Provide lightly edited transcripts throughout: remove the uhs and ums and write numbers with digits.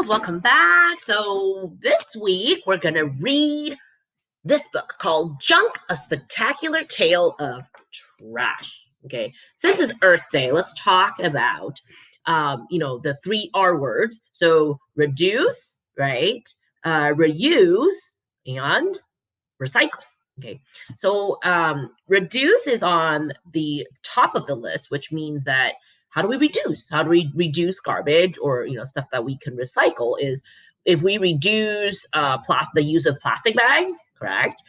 girls, welcome back. So this week we're going to read this book called Junk, A Spectacular Tale of Trash. Okay, since it's Earth Day, let's talk about, the 3 R words. So reduce, right? Reuse and recycle. Okay, so reduce is on the top of the list, which means that how do we reduce? How do we reduce garbage or stuff that we can recycle? Is if we reduce the use of plastic bags, correct?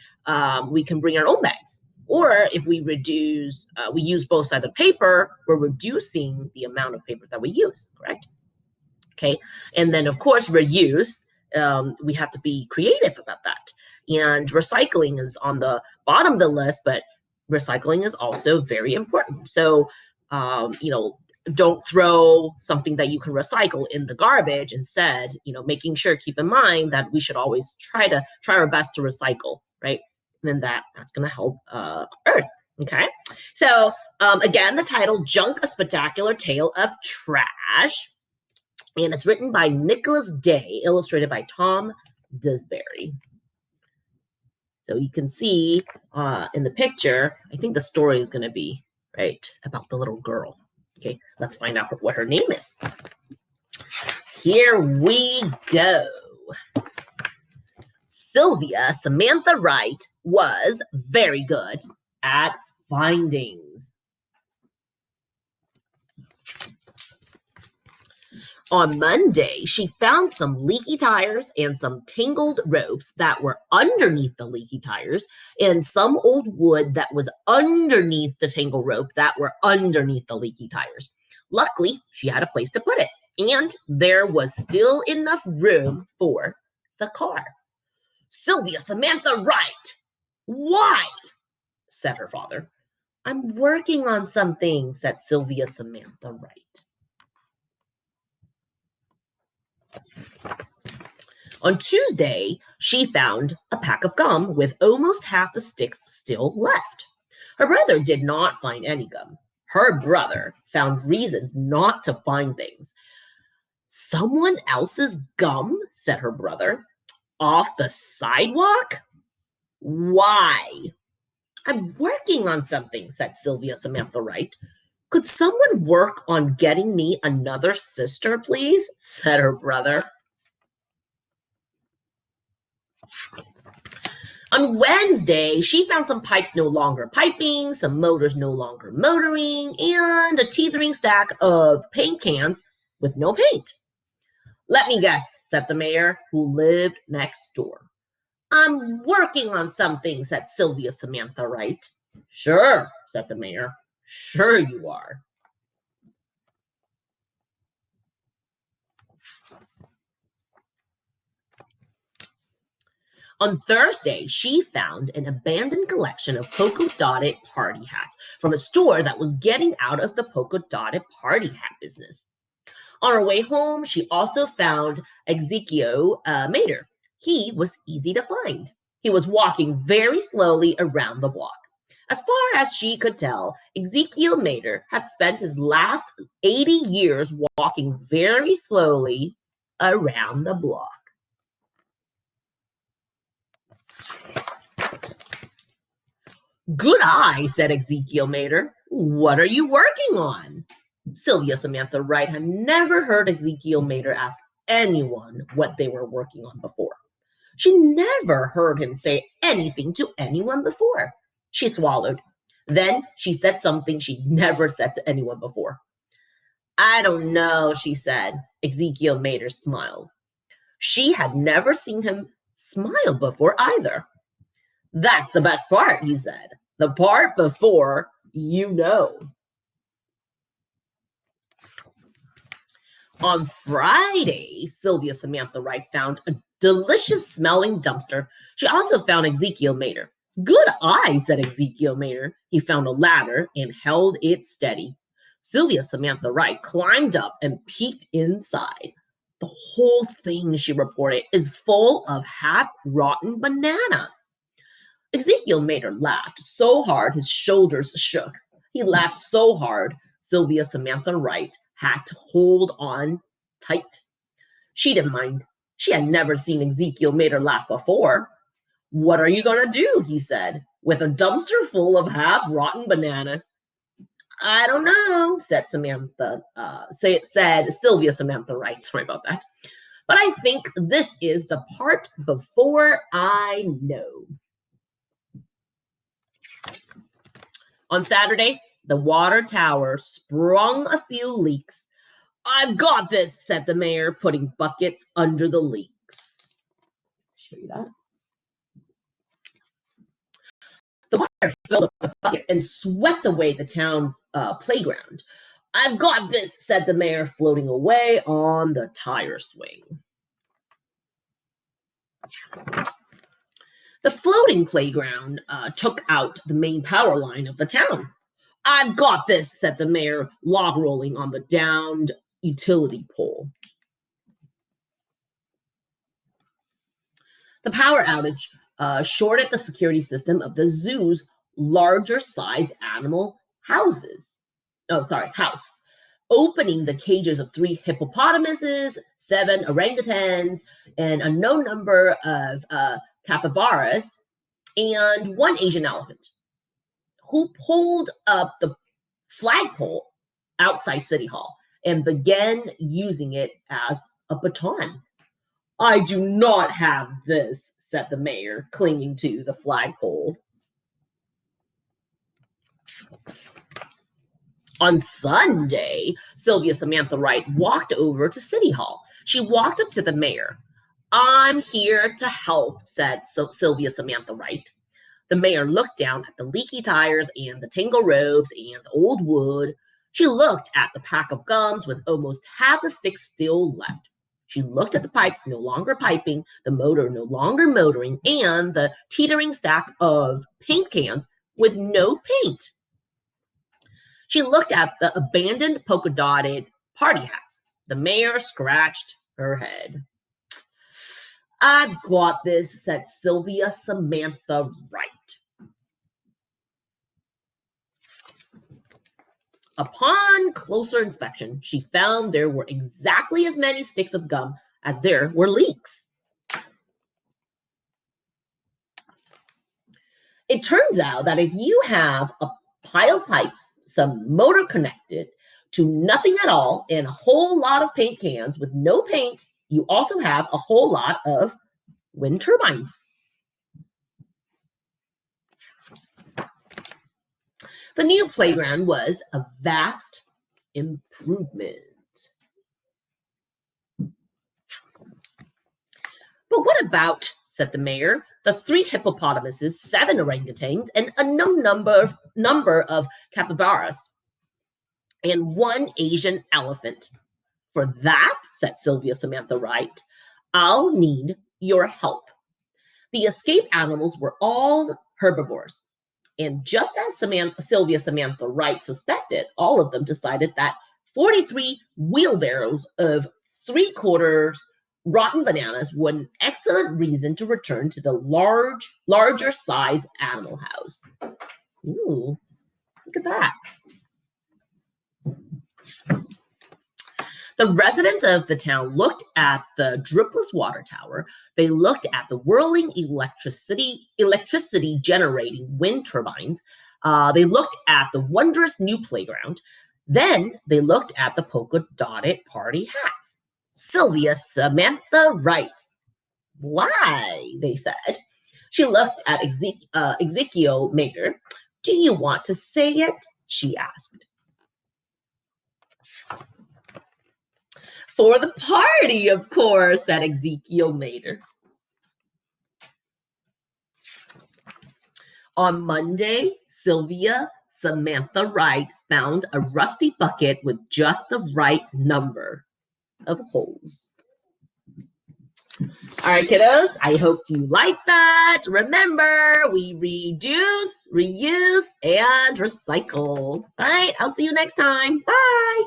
We can bring our own bags. Or if we reduce, we use both sides of paper, we're reducing the amount of paper that we use, correct? Okay, and then of course reuse. We have to be creative about that. And recycling is on the bottom of the list, but recycling is also very important. So, don't throw something that you can recycle in the garbage. Instead, making sure, keep in mind that we should always try our best to recycle, right? And then that's going to help Earth. Okay. So again, the title, Junk, A Spectacular Tale of Trash. And it's written by Nicholas Day, illustrated by Tom Disbury. So you can see in the picture, I think the story is going to be, right, about the little girl. Okay, let's find out what her name is. Here we go. Sylvia Samantha Wright was very good at findings. On Monday, she found some leaky tires and some tangled ropes that were underneath the leaky tires and some old wood that was underneath the tangled rope that were underneath the leaky tires. Luckily, she had a place to put it, and there was still enough room for the car. Sylvia Samantha Wright! Why? Said her father. I'm working on something, said Sylvia Samantha Wright. On Tuesday, she found a pack of gum with almost half the sticks still left. Her brother did not find any gum. Her brother found reasons not to find things. Someone else's gum, said her brother. Off the sidewalk? Why? I'm working on something, said Sylvia Samantha Wright. Could someone work on getting me another sister, please? Said her brother. On Wednesday, she found some pipes no longer piping, some motors no longer motoring, and a teetering stack of paint cans with no paint. Let me guess, said the mayor, who lived next door. I'm working on something, said Sylvia Samantha Wright. Sure, said the mayor. Sure you are. On Thursday, she found an abandoned collection of polka-dotted party hats from a store that was getting out of the polka-dotted party hat business. On her way home, she also found Ezekiel Mater. He was easy to find. He was walking very slowly around the block. As far as she could tell, Ezekiel Mater had spent his last 80 years walking very slowly around the block. Good eye, said Ezekiel Mater. What are you working on? Sylvia Samantha Wright had never heard Ezekiel Mater ask anyone what they were working on before. She never heard him say anything to anyone before. She swallowed. Then she said something she'd never said to anyone before. I don't know, she said. Ezekiel Mater smiled. She had never seen him smile before either. That's the best part, he said. The part before you know. On Friday, Sylvia Samantha Wright found a delicious smelling dumpster. She also found Ezekiel Mater. Good eye, said Ezekiel Mater. He found a ladder and held it steady. Sylvia Samantha Wright climbed up and peeked inside. The whole thing, she reported, is full of half-rotten bananas. Ezekiel Mater laughed so hard his shoulders shook. He laughed so hard Sylvia Samantha Wright had to hold on tight. She didn't mind. She had never seen Ezekiel Mater laugh before. "What are you going to do?" he said, "with a dumpster full of half-rotten bananas?" "I don't know," said Sylvia Samantha Wright. Sorry about that. "But I think this is the part before I know." On Saturday, the water tower sprung a few leaks. "I've got this," said the mayor, putting buckets under the leaks. Show you that. The water filled up the buckets and swept away the town playground. "I've got this," said the mayor, floating away on the tire swing. The floating playground took out the main power line of the town. "I've got this," said the mayor, log rolling on the downed utility pole. The power outage shorted the security system of the zoo's larger sized animal house, opening the cages of 3 hippopotamuses, 7 orangutans, and a known number of capybaras, and 1 Asian elephant, who pulled up the flagpole outside City Hall and began using it as a baton. "I do not have this," said the mayor, clinging to the flagpole. On Sunday, Sylvia Samantha Wright walked over to City Hall. She walked up to the mayor. "I'm here to help," said Sylvia Samantha Wright. The mayor looked down at the leaky tires and the tangled ropes and the old wood. She looked at the pack of gums with almost half the sticks still left. She looked at the pipes no longer piping, the motor no longer motoring, and the teetering stack of paint cans with no paint. She looked at the abandoned polka-dotted party hats. The mayor scratched her head. "I've got this," said Sylvia Samantha Wright. Upon closer inspection, she found there were exactly as many sticks of gum as there were leaks. It turns out that if you have a pile of pipes, some motor connected to nothing at all, and a whole lot of paint cans with no paint, you also have a whole lot of wind turbines. The new playground was a vast improvement. "But what about," said the mayor, "the 3 hippopotamuses, 7 orangutans, and a known number of capybaras, and 1 Asian elephant?" "For that," said Sylvia Samantha Wright, "I'll need your help." The escaped animals were all herbivores. And just as Sylvia Samantha Wright suspected, all of them decided that 43 wheelbarrows of 3/4 rotten bananas were an excellent reason to return to the larger size animal house. Ooh, look at that. The residents of the town looked at the dripless water tower. They looked at the whirling electricity generating wind turbines. They looked at the wondrous new playground. Then they looked at the polka-dotted party hats. Sylvia Samantha Wright. "Why?" they said. She looked at Ezekiel Mater. "Do you want to say it?" she asked. "For the party, of course," said Ezekiel Mater. On Monday, Sylvia Samantha Wright found a rusty bucket with just the right number of holes. All right, kiddos, I hope you like that. Remember, we reduce, reuse, and recycle. All right, I'll see you next time. Bye.